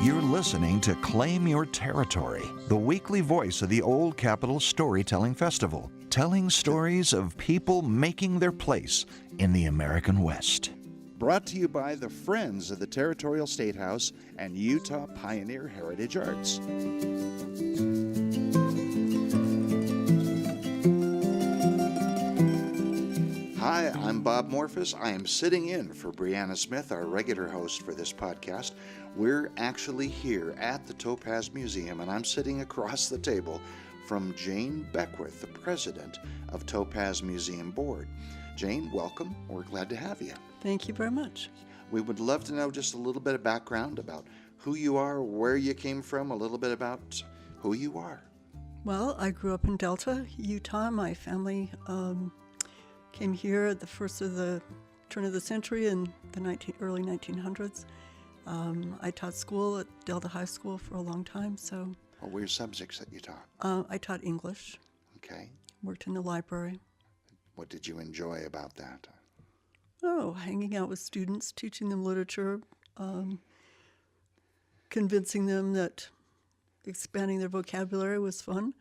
You're listening to Claim Your Territory, the weekly voice of the Old Capitol Storytelling Festival, telling stories of people making their place in the American West. Brought to you by the Friends of the Territorial State House and Utah Pioneer Heritage Arts. Hi, I'm Bob Morphus. I am sitting in for Brianna Smith, our regular host for this podcast. We're actually here at the Topaz Museum, and I'm sitting across the table from Jane Beckwith, the president of Topaz Museum Board. Jane, welcome. We're glad to have you. Thank you very much. We would love to know just a little bit of background about who you are, where you came from, a little bit about who you are. Well, I grew up in Delta, Utah. My family came here at the first of the turn of the century in the early 1900s. I taught school at Delta High School for a long time. So, what were your subjects that you taught? I taught English. Okay. Worked in the library. What did you enjoy about that? Oh, hanging out with students, teaching them literature, convincing them that expanding their vocabulary was fun.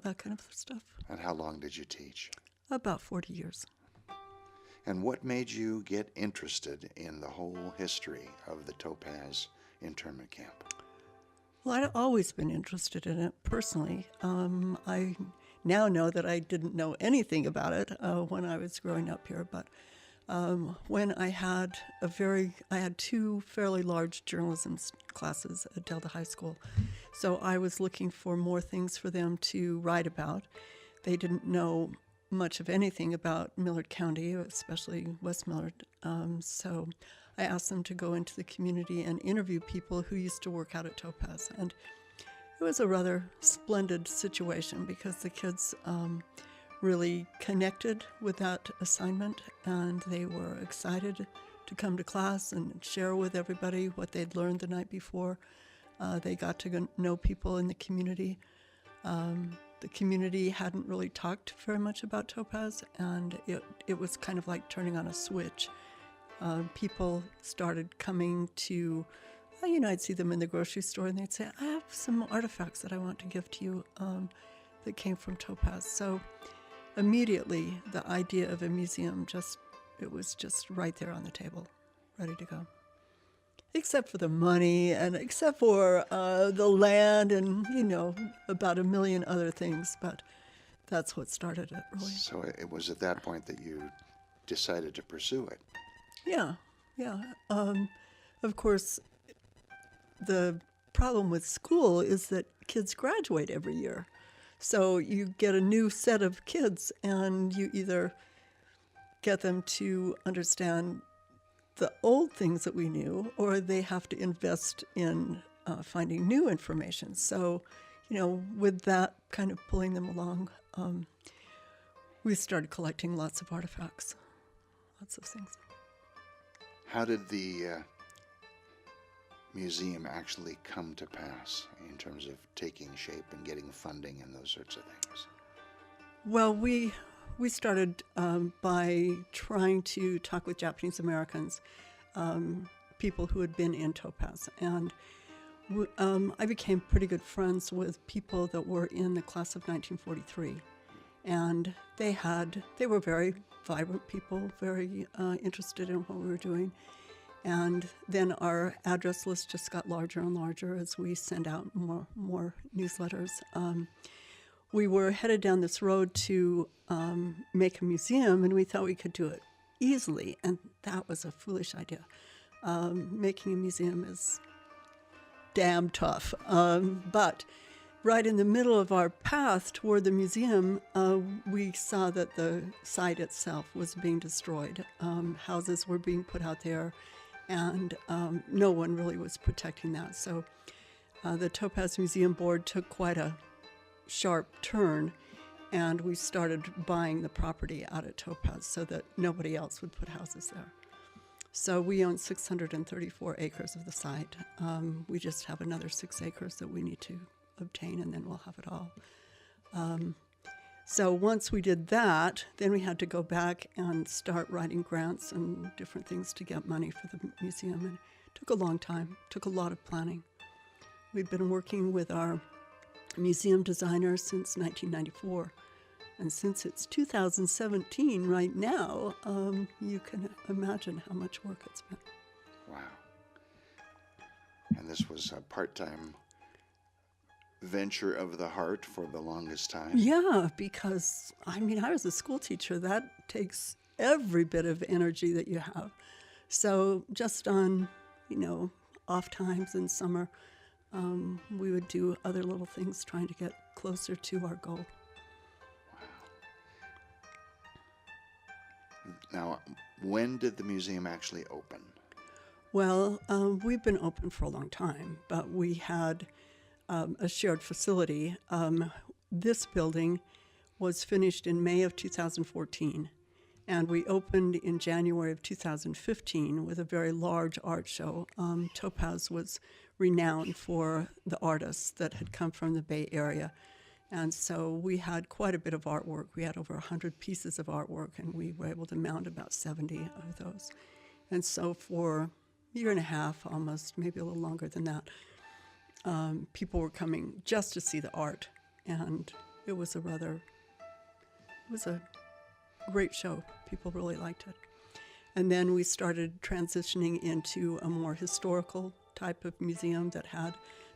That kind of stuff. And how long did you teach? About 40 years. And what made you get interested in the whole history of the Topaz internment camp? Well, I'd always been interested in it personally. I now know that I didn't know anything about it when I was growing up here, but when I had two fairly large journalism classes at Delta High School, so I was looking for more things for them to write about. They didn't know much of anything about Millard County, especially West Millard, so I asked them to go into the community and interview people who used to work out at Topaz, and it was a rather splendid situation because the kids really connected with that assignment, and they were excited to come to class and share with everybody what they'd learned the night before. They got to know people in the community. The community hadn't really talked very much about Topaz, and it was kind of like turning on a switch. People started coming to, I'd see them in the grocery store, and they'd say, I have some artifacts that I want to give to you that came from Topaz. So immediately, the idea of a museum it was just right there on the table, ready to go. Except for the money and except for the land and, about a million other things. But that's what started it, really. So it was at that point that you decided to pursue it. Yeah. Of course, the problem with school is that kids graduate every year. So you get a new set of kids, and you either get them to understand the old things that we knew, or they have to invest in finding new information. So, with that kind of pulling them along, we started collecting lots of artifacts, lots of things. How did the museum actually come to pass in terms of taking shape and getting funding and those sorts of things? Well, we started by trying to talk with Japanese Americans, people who had been in Topaz. And I became pretty good friends with people that were in the class of 1943. And they were very vibrant people, very interested in what we were doing. And then our address list just got larger and larger as we sent out more newsletters. We were headed down this road to make a museum, and we thought we could do it easily, and that was a foolish idea. Making a museum is damn tough. But right in the middle of our path toward the museum, we saw that the site itself was being destroyed. Houses were being put out there, and no one really was protecting that. So the Topaz Museum Board took quite a sharp turn, and we started buying the property out at Topaz so that nobody else would put houses there. So we own 634 acres of the site. We just have another 6 acres that we need to obtain, and then we'll have it all. So once we did that, then we had to go back and start writing grants and different things to get money for the museum. And it took a long time, took a lot of planning. We'd been working with our museum designer since 1994. And since it's 2017 right now, you can imagine how much work it's been. Wow. And this was a part-time venture of the heart for the longest time. Yeah, because, I was a school teacher. That takes every bit of energy that you have. So just on, off times in summer, we would do other little things trying to get closer to our goal. Now, when did the museum actually open? Well, we've been open for a long time, but we had a shared facility. This building was finished in May of 2014, and we opened in January of 2015 with a very large art show. Topaz was renowned for the artists that had come from the Bay Area. And so we had quite a bit of artwork. We had over 100 pieces of artwork, and we were able to mount about 70 of those. And so for a year and a half, almost, maybe a little longer than that, people were coming just to see the art. And it was a great show. People really liked it. And then we started transitioning into a more historical type of museum that had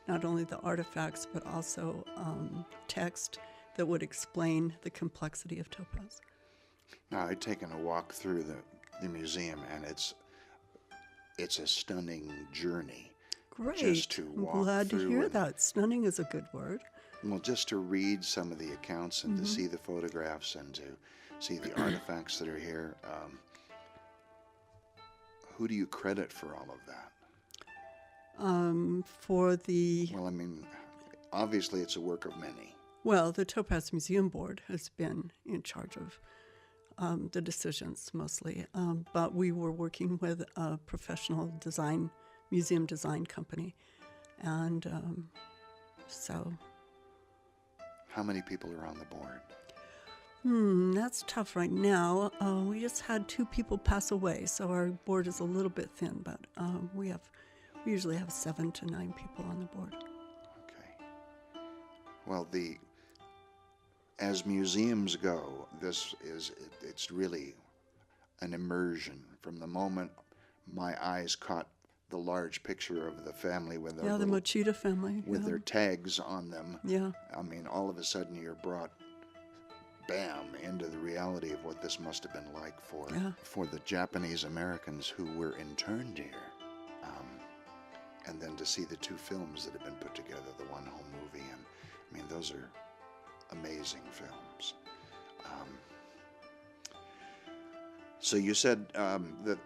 not only the artifacts, but also text that would explain the complexity of Topaz. Now, I've taken a walk through the museum, and it's a stunning journey. Great. Just to walk I'm glad to through hear and- that. Stunning is a good word. Well, just to read some of the accounts and to see the photographs and to see the artifacts that are here. Who do you credit for all of that? Well, obviously it's a work of many. Well, the Topaz Museum Board has been in charge of the decisions mostly, but we were working with a professional museum design company, and so. How many people are on the board? That's tough right now. We just had 2 people pass away, so our board is a little bit thin, but we usually have 7 to 9 people on the board. Okay. Well, as museums go, it's really an immersion. From the moment my eyes caught the large picture of the family with their the Mochita family. with their tags on them. Yeah. All of a sudden you're brought, bam, into the reality of what this must have been like for the Japanese Americans who were interned here. And then to see the 2 films that have been put together, the One Home Movie, and those are amazing films. So you said that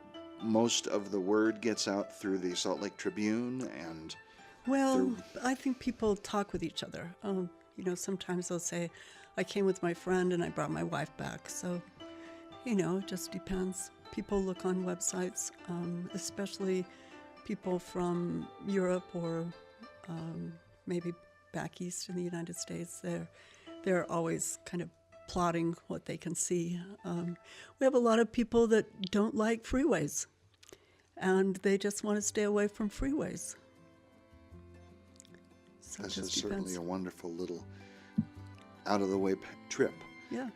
most of the word gets out through the Salt Lake Tribune and... Well, I think people talk with each other. Sometimes they'll say, I came with my friend and I brought my wife back. So, it just depends. People look on websites, especially people from Europe or maybe back east in the United States. They're always kind of plotting what they can see. We have a lot of people that don't like freeways, and they just want to stay away from freeways. So This it is just certainly depends. a wonderful little out-of-the-way trip. Yeah,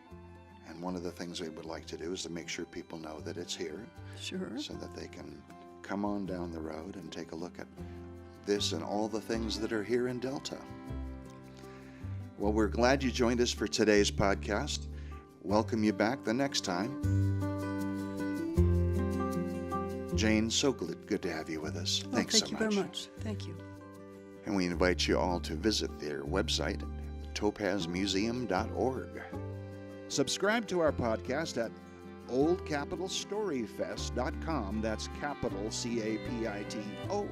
And one of the things we would like to do is to make sure people know that it's here sure. so that they can come on down the road and take a look at this and all the things that are here in Delta. Well, we're glad you joined us for today's podcast. Welcome you back the next time. Jane, so good to have you with us. Thanks so much. Thank you very much. Thank you. And we invite you all to visit their website, topazmuseum.org. Subscribe to our podcast at oldcapitalstoryfest.com. That's capital CAPITOL.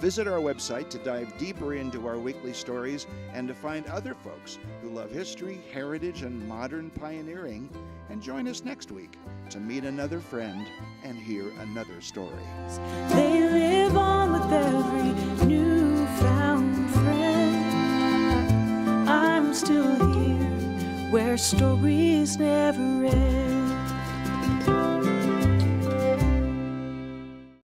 Visit our website to dive deeper into our weekly stories and to find other folks who love history, heritage, and modern pioneering. And join us next week to meet another friend and hear another story. They live on with every newfound friend. I'm still here where stories never end.